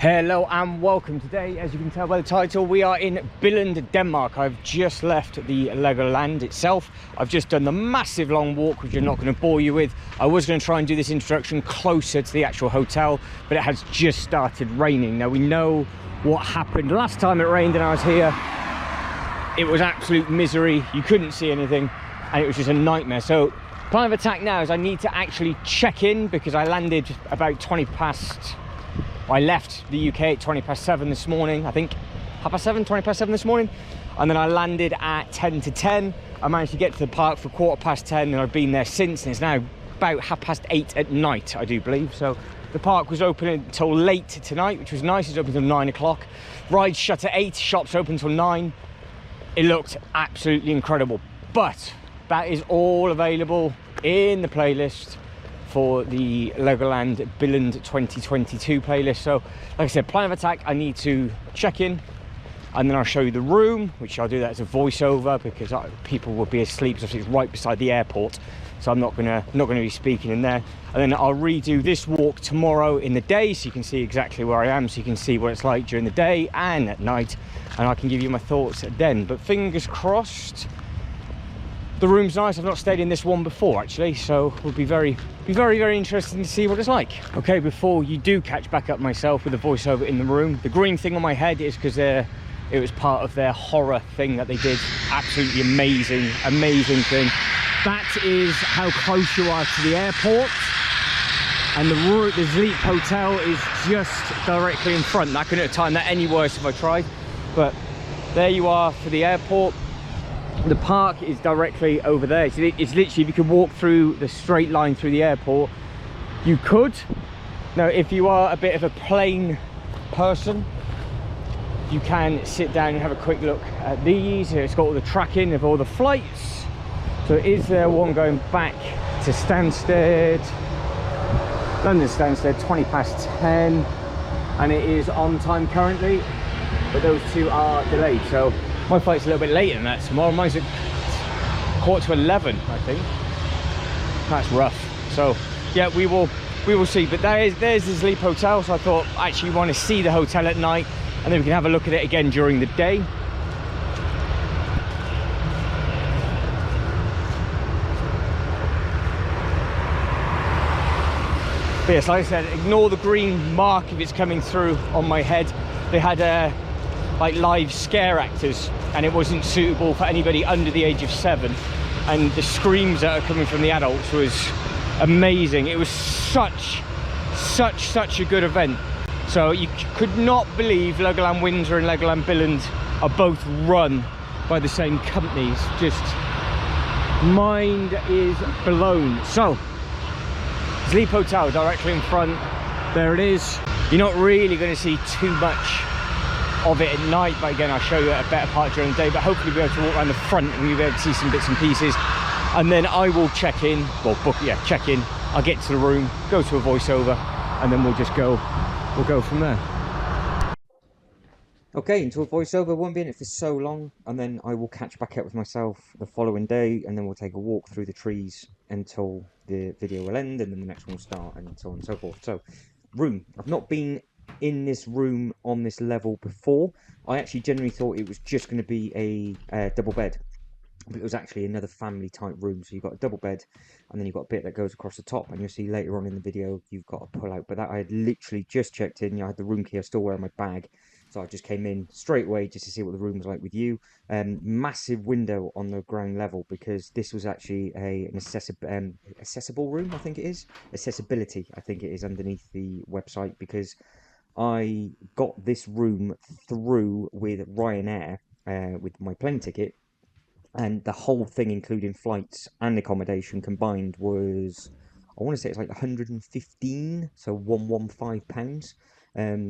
Hello and welcome. Today, as you can tell by the title, we are in Billund, Denmark. I've just left the Legoland itself. I've just done the massive long walk, which I'm not going to bore you with. I was going to try and do this introduction closer to the actual hotel, but it has just started raining. Now, we know what happened last time it rained and I was here. It was absolute misery. You couldn't see anything and it was just a nightmare. So plan of attack now is I need to actually check in because I landed about 20 past. I left the UK at 20 past 7 this morning, I think, half past 7, 20 past 7 this morning. And then I landed at 10 to 10. I managed to get to the park for 10:15 and I've been there since, and it's now about 8:30 at night, I do believe. So the park was open until late tonight, which was nice. It's open until 9 o'clock. Rides shut at 8, shops open until 9. It looked absolutely incredible. But that is all available in the playlist for the Legoland Billund 2022 playlist. So like I said, plan of attack, I need to check in and then I'll show you the room, which I'll do that as a voiceover because people will be asleep, so it's right beside the airport, so I'm not gonna be speaking in there. And then I'll redo this walk tomorrow in the day so you can see exactly where I am, so you can see what it's like during the day and at night, and I can give you my thoughts then. But fingers crossed. The room's nice. I've not stayed in this one before actually, so it will be very interesting to see what it's like. Okay, before you do catch back up myself with a voiceover in the room, the green thing on my head is because it was part of their horror thing that they did. Absolutely amazing thing. That is how close you are to the airport, and the Zleep hotel is just directly in front. That couldn't have timed that any worse if I tried, but there you are for the airport. The park is directly over there. It's literally, if you could walk through the straight line through the airport, you could. Now, if you are a bit of a plane person, you can sit down and have a quick look at these. It's got all the tracking of all the flights. So is there one going back to Stansted, London Stansted, 20 past 10, and it is on time currently, but those two are delayed. So my flight's a little bit later than that tomorrow. Mine's at 11:15, I think. That's rough. So yeah, we will see. But there's the Zleep hotel. So I thought I actually want to see the hotel at night, and then we can have a look at it again during the day. But yes, like I said, ignore the green mark if it's coming through on my head. They had like live scare actors, and it wasn't suitable for anybody under the age of 7, and the screams that are coming from the adults was amazing. It was such a good event. So you could not believe Legoland Windsor and Legoland Billund are both run by the same companies. Just mind is blown. So Zleep hotel directly in front, there it is. You're not really going to see too much of it at night, but again, I'll show you at a better part during the day. But hopefully we'll be able to walk around the front and we'll be able to see some bits and pieces, and then I will check in, well, check in. I'll get to the room, go to a voiceover, and then we'll go from there. Okay, into a voiceover. Won't be in it for so long, and then I will catch back up with myself the following day, and then we'll take a walk through the trees until the video will end, and then the next one will start, and so on and so forth. So, room. I've not been in this room on this level before. I actually generally thought it was just going to be a double bed, but it was actually another family type room. So you've got a double bed, and then you've got a bit that goes across the top, and you'll see later on in the video you've got a pull out. But that I had literally just checked in. I had the room key, I was still wearing my bag, so I just came in straight away just to see what the room was like with you. Massive window on the ground level, because this was actually an accessible room, I think it is. Accessibility, I think it is, underneath the website, because I got this room through with Ryanair with my plane ticket, and the whole thing, including flights and accommodation combined, was, I want to say it's like 115, so £115.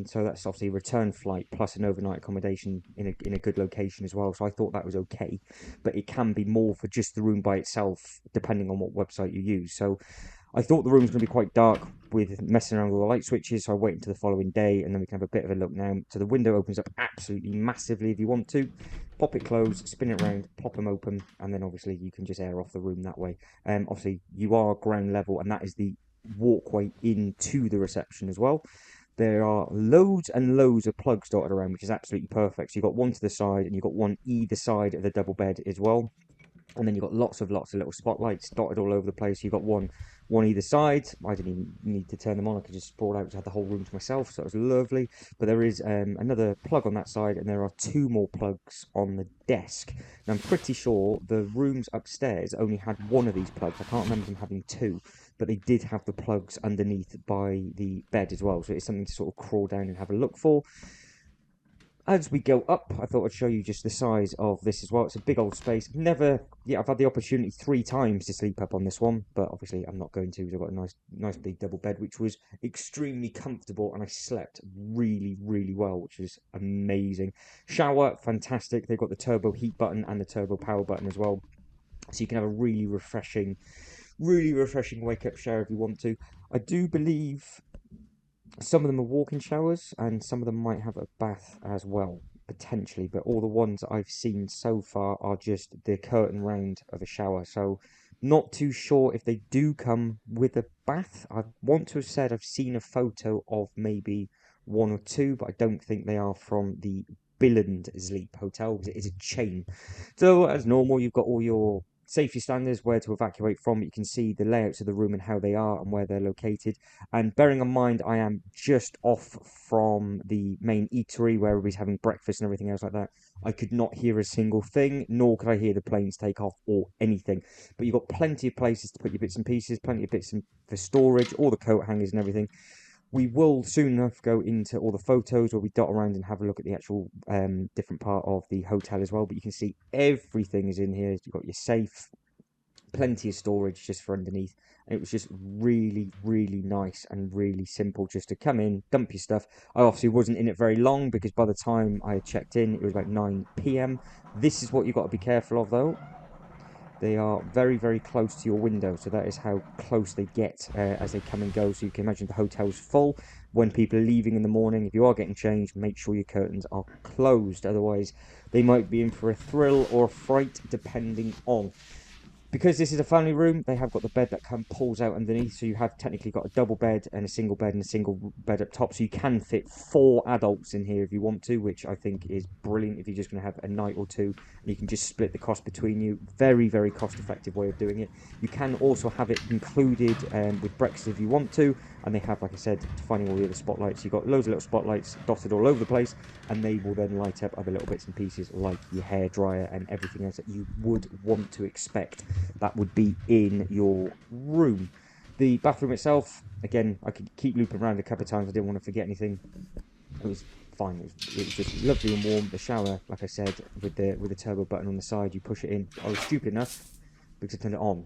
So that's obviously a return flight plus an overnight accommodation in a good location as well. So I thought that was okay, but it can be more for just the room by itself, depending on what website you use. So I thought the room was going to be quite dark with messing around with the light switches, so I wait until the following day, and then we can have a bit of a look now. So the window opens up absolutely massively if you want to. Pop it closed, spin it around, pop them open, and then obviously you can just air off the room that way. Obviously you are ground level, and that is the walkway into the reception as well. There are loads and loads of plugs dotted around, which is absolutely perfect. So you've got one to the side and you've got one either side of the double bed as well. And then you've got lots of little spotlights dotted all over the place. You've got one either side. I didn't even need to turn them on. I could just sprawl out to have the whole room to myself, so it was lovely. But there is another plug on that side, and there are two more plugs on the desk. And I'm pretty sure the rooms upstairs only had one of these plugs. I can't remember them having two, but they did have the plugs underneath by the bed as well. So it's something to sort of crawl down and have a look for. As we go up, I thought I'd show you just the size of this as well. It's a big old space. I've had the opportunity 3 times to sleep up on this one, but obviously I'm not going to because I've got a nice big double bed, which was extremely comfortable, and I slept really, really well, which was amazing. Shower, fantastic. They've got the turbo heat button and the turbo power button as well, so you can have a really refreshing wake up shower if you want to. I do believe some of them are walk-in showers, and some of them might have a bath as well, potentially. But all the ones I've seen so far are just the curtain round of a shower. So not too sure if they do come with a bath. I want to have said I've seen a photo of maybe 1 or 2, but I don't think they are from the Billund Zleep hotel, because it is a chain. So as normal, you've got all your safety standards, where to evacuate from. You can see the layouts of the room and how they are and where they're located. And bearing in mind, I am just off from the main eatery where everybody's having breakfast and everything else like that. I could not hear a single thing, nor could I hear the planes take off or anything. But you've got plenty of places to put your bits and pieces, plenty of bits for storage, all the coat hangers and everything. We will soon enough go into all the photos where we dot around and have a look at the actual different part of the hotel as well. But you can see everything is in here. You've got your safe, plenty of storage just for underneath. And it was just really, really nice and really simple just to come in, dump your stuff. I obviously wasn't in it very long because by the time I had checked in, it was about 9 p.m. This is what you've got to be careful of though. They are very, very close to your window, so that is how close they get as they come and go. So you can imagine the hotel's full. When people are leaving in the morning, if you are getting changed, make sure your curtains are closed. Otherwise, they might be in for a thrill or a fright, depending on. Because this is a family room, they have got the bed that pulls out underneath, so you have technically got a double bed and a single bed up top, so you can fit 4 adults in here if you want to, which I think is brilliant if you're just going to have a night or two, and you can just split the cost between you. Very, very cost-effective way of doing it. You can also have it included with breakfast if you want to, and they have, like I said, finding all the other spotlights. You've got loads of little spotlights dotted all over the place, and they will then light up other little bits and pieces like your hairdryer and everything else that you would want to expect that would be in your room. The bathroom itself, again, I could keep looping around a couple of times. I didn't want to forget anything. It was fine. It was just lovely and warm. The shower, like I said, with the turbo button on the side, you push it in. I was stupid enough because I turned it on.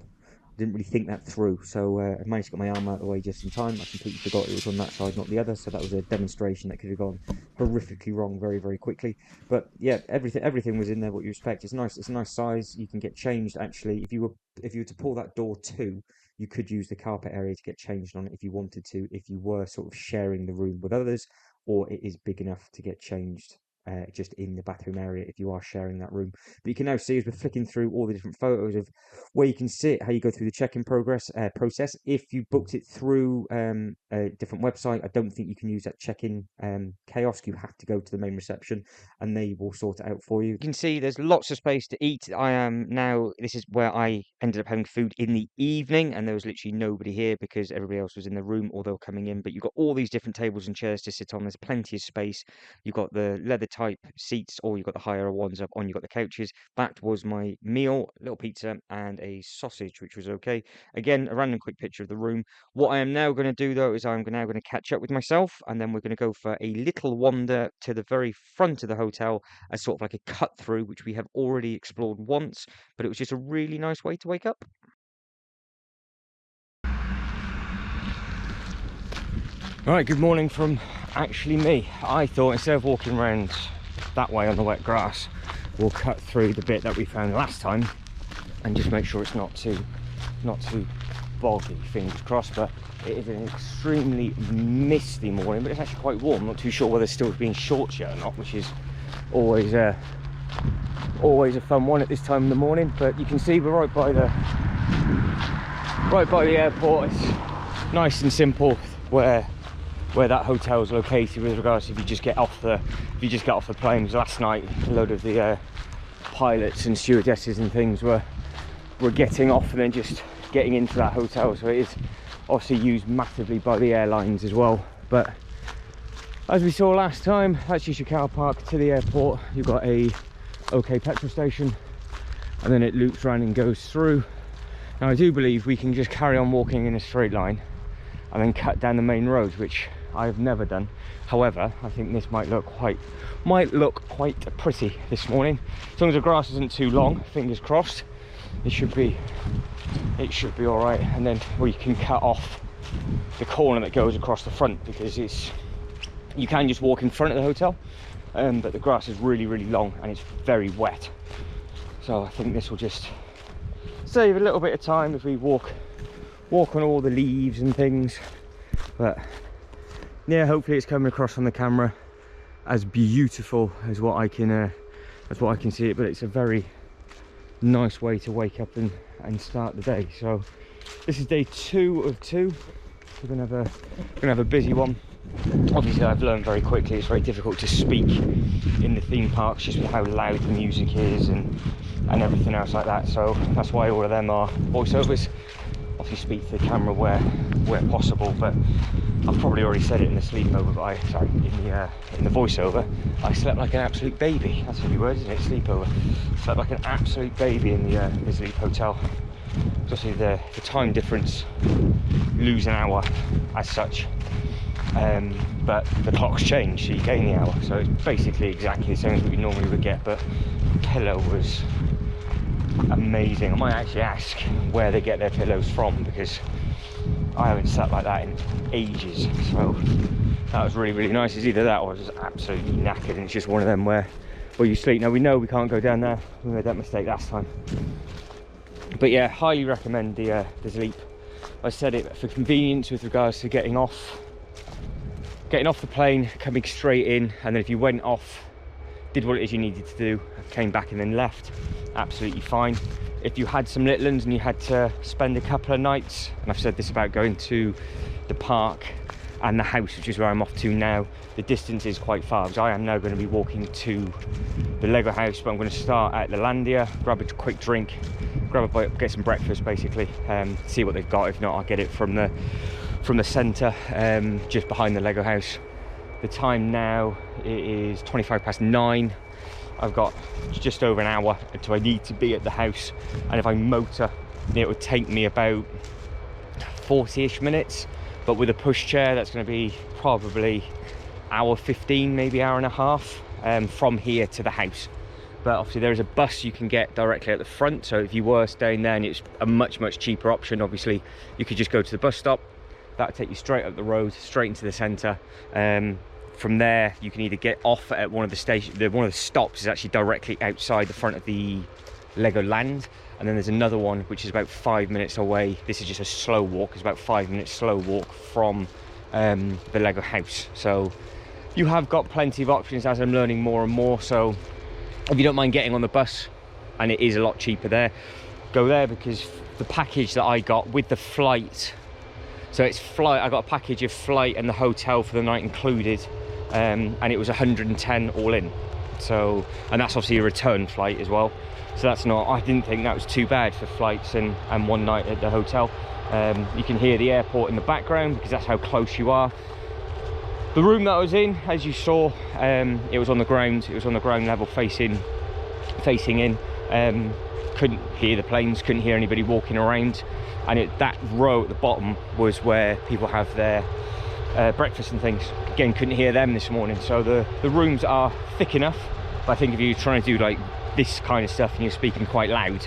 Didn't really think that through, so I managed to get my arm out of the way just in time. I completely forgot it was on that side, not the other, so that was a demonstration that could have gone horrifically wrong very, very quickly. But yeah, everything was in there what you expect. It's nice. It's a nice size. You can get changed actually. If you were to pull that door too, you could use the carpet area to get changed on it if you wanted to, if you were sort of sharing the room with others, or it is big enough to get changed just in the bathroom area if you are sharing that room. But you can now see as we're flicking through all the different photos of where you can sit, how you go through the check-in process. If you booked it through a different website, I don't think you can use that check-in kiosk. You have to go to the main reception and they will sort it out for you. You can see there's lots of space to eat. This is where I ended up having food in the evening, and there was literally nobody here because everybody else was in the room or they were coming in. But you've got all these different tables and chairs to sit on. There's plenty of space. You've got the leather type seats, or you've got the higher ones up on. You've got the couches. That was my meal, a little pizza and a sausage, which was okay. Again, a random quick picture of the room. What I am now going to do though is I'm now going to catch up with myself, and then we're going to go for a little wander to the very front of the hotel as sort of like a cut through, which we have already explored once, but it was just a really nice way to wake up. Right, good morning from actually me. I thought instead of walking around that way on the wet grass, we'll cut through the bit that we found last time and just make sure it's not too boggy, fingers crossed. But it is an extremely misty morning, but it's actually quite warm. I'm not too sure whether it's still being shorts yet or not, which is always a fun one at this time in the morning. But you can see we're right by the airport. It's nice and simple where where that hotel is located with regards to if you just get off the plane. Because last night a load of the pilots and stewardesses and things were getting off and then just getting into that hotel, so it is obviously used massively by the airlines as well. But as we saw last time, that's just your car park to the airport. You've got a OK petrol station, and then it loops around and goes through. Now I do believe we can just carry on walking in a straight line and then cut down the main road, which I've never done. However, I think this might look quite pretty this morning, as long as the grass isn't too long. Fingers crossed. It should be all right. And then we can cut off the corner that goes across the front, because you can just walk in front of the hotel, but the grass is really long and it's very wet. So I think this will just save a little bit of time if we walk on all the leaves and things. But yeah, hopefully it's coming across on the camera as beautiful as what I can see it. But it's a very nice way to wake up and start the day. So this is day 2 of 2. We're gonna have a busy one. Obviously I've learned very quickly it's very difficult to speak in the theme parks just with how loud the music is and everything else like that. So that's why all of them are voiceovers. Obviously speak to the camera where possible, but I've probably already said it in the sleepover, but in the voiceover, I slept like an absolute baby. That's a new word, isn't it? Sleepover. Slept like an absolute baby in the Zleep hotel. Obviously the time difference, lose an hour as such, but the clock's changed, so you gain the hour. So it's basically exactly the same as what you normally would get, but the pillow was amazing. I might actually ask where they get their pillows from, because I haven't sat like that in ages. So that was really nice. It's either that or I was just absolutely knackered, and it's just one of them where you sleep. Now we know we can't go down there. We made that mistake last time. But yeah, highly recommend the Zleep. I said it for convenience with regards to getting off the plane, coming straight in, and then if you went off, did what it is you needed to do, came back and then left, absolutely fine. If you had some little ones and you had to spend a couple of nights, and I've said this about going to the park and the house, which is where I'm off to now, the distance is quite far, because I am now going to be walking to the Lego house, but I'm going to start at the Landia, grab a quick drink, get some breakfast basically, see what they've got. If not, I'll get it from the centre, just behind the Lego house. The time now, it is 9:25. I've got just over an hour until I need to be at the house, and if I motor, it would take me about 40-ish minutes, but with a push chair that's going to be probably hour 15, maybe hour and a half, from here to the house. But obviously there is a bus you can get directly at the front, so if you were staying there and it's a much cheaper option, obviously you could just go to the bus stop. That'll take you straight up the road, straight into the centre. From there you can either get off at one of the stations. One of the stops is actually directly outside the front of the Lego Land, and then there's another one which is about 5 minutes away. This is just a slow walk. It's about 5 minutes slow walk from the Lego house. So you have got plenty of options as I'm learning more and more. So if you don't mind getting on the bus, and it is a lot cheaper there, go there, because the package that I got with the flight, so it's flight, I got a package of flight and the hotel for the night included, and it was 110 all in. So, and that's obviously a return flight as well, so that's not, I didn't think that was too bad for flights and one night at the hotel. You can hear the airport in the background because that's how close you are. The room that I was in, as you saw, it was on the ground. It was on the ground level, facing in. Couldn't hear the planes, couldn't hear anybody walking around, and that row at the bottom was where people have their breakfast and things. Again, couldn't hear them this morning. So the rooms are thick enough, but I think if you're trying to do like this kind of stuff and you're speaking quite loud,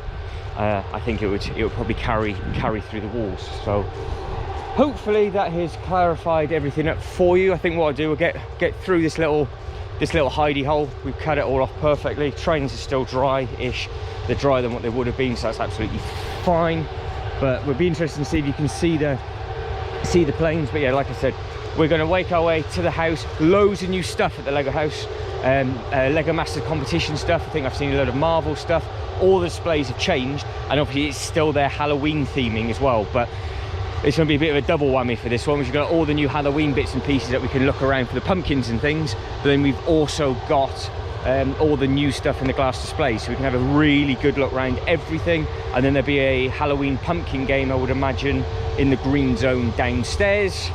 I think it would probably carry through the walls. So hopefully that has clarified everything up for you. I think what I'll do, we'll get through this little hidey hole. We've cut it all off perfectly. Trains are still dry-ish. They're drier than what they would have been, so that's absolutely fine. But we'll be interested to see if you can see the planes. But yeah, like I said, we're going to wake our way to the house. Loads of new stuff at the Lego house. Lego Masters competition stuff. I think I've seen a load of Marvel stuff. All the displays have changed, and obviously it's still their Halloween theming as well. But it's going to be a bit of a double whammy for this one. We've got all the new Halloween bits and pieces that we can look around for the pumpkins and things, but then we've also got all the new stuff in the glass display, so we can have a really good look around everything. And then there'll be a Halloween pumpkin game, I would imagine, in the green zone downstairs.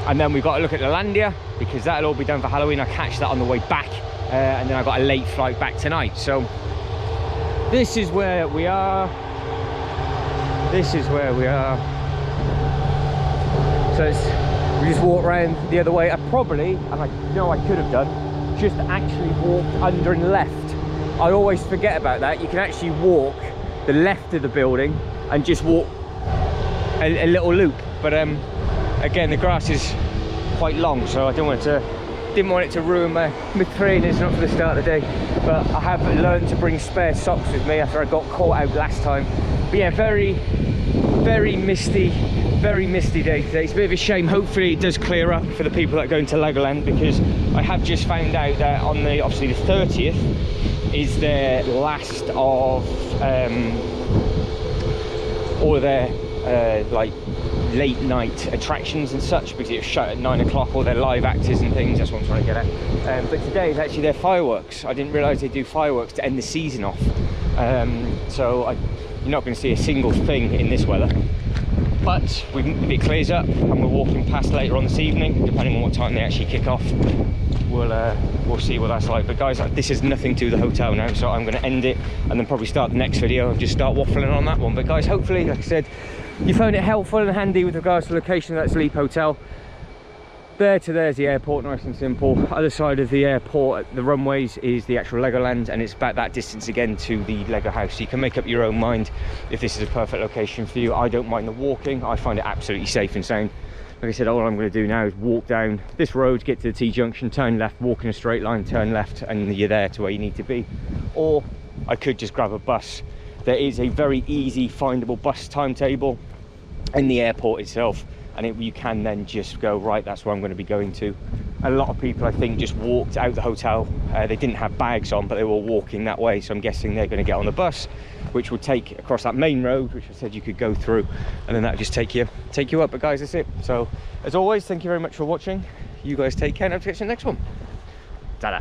And then we've got to look at the Landia, because that'll all be done for Halloween. I'll catch that on the way back, and then I've got a late flight back tonight. So this is where we are. This is where we are. So we just walk around the other way. I probably, and I know I could have done, just actually walked under and left. I always forget about that. You can actually walk the left of the building and just walk a little loop. But again, the grass is quite long, so I didn't want it to ruin my trainers, not for the start of the day. But I have learned to bring spare socks with me after I got caught out last time. But yeah, very misty day today. It's a bit of a shame. Hopefully it does clear up for the people that are going to Legoland, because I have just found out that on the, obviously the 30th is their last of all of their like late night attractions and such, because it's shut at 9 o'clock, all their live actors and things. That's what I'm trying to get at. But today is actually their fireworks. I didn't realise they do fireworks to end the season off. So you're not going to see a single thing in this weather. But if it clears up and we're walking past later on this evening, depending on what time they actually kick off, we'll see what that's like. But guys, this is nothing to the hotel now, so I'm going to end it and then probably start the next video and just start waffling on that one. But guys, hopefully, like I said, you found it helpful and handy with regards to the location of that Zleep hotel. There to there's the airport, nice and simple. Other side of the airport, the runways, is the actual Legoland, and it's about that distance again to the Lego house. So you can make up your own mind if this is a perfect location for you. I don't mind the walking. I find it absolutely safe and sound. Like I said, all I'm going to do now is walk down this road, get to the T-junction, turn left, walk in a straight line, turn left, and you're there to where you need to be. Or I could just grab a bus. There is a very easy findable bus timetable in the airport itself, and you can then just go, right, that's where I'm going to be going to. A lot of people, I think, just walked out the hotel. They didn't have bags on, but they were walking that way, so I'm guessing they're going to get on the bus, which will take across that main road, which I said you could go through, and then that'll just take you up. But guys, that's it. So as always, thank you very much for watching. You guys take care, and I'll catch you in the next one. Ta-da.